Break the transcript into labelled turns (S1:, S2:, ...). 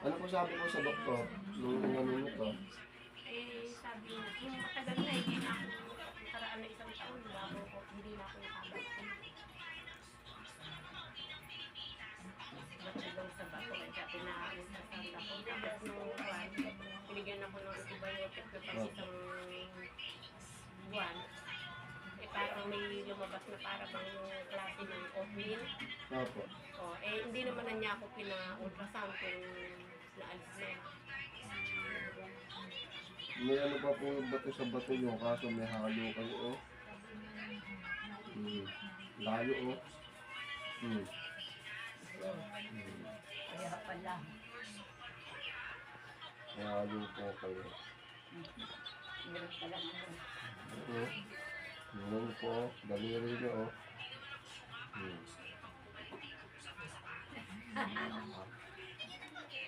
S1: Ano po sabi ko sa doktor? Nung ano nito?
S2: Eh, sabi niya, yung matagal na, hindi na ako, karaan na isang taon, bago ko, hindi na ako nakabalik. Matagal sa bato, kaya pinaultrasound ako. Tapos nung buwan, binigyan ako ng antibiotic na pang isang buwan. Eh, parang may lumabas na para bang klase ng oatmeal.
S1: Opo.
S2: Oh, eh, hindi naman na niya ako pina-ultrasound kung naalis na.
S1: May ano pa po yung bato sa bato nyo, kaso may halo kayo, oh. Layo, oh.
S3: Kaya pala.
S1: Halo po kayo.
S3: Meron pala naman.
S1: Oh. Yun po, daliri nyo, oh.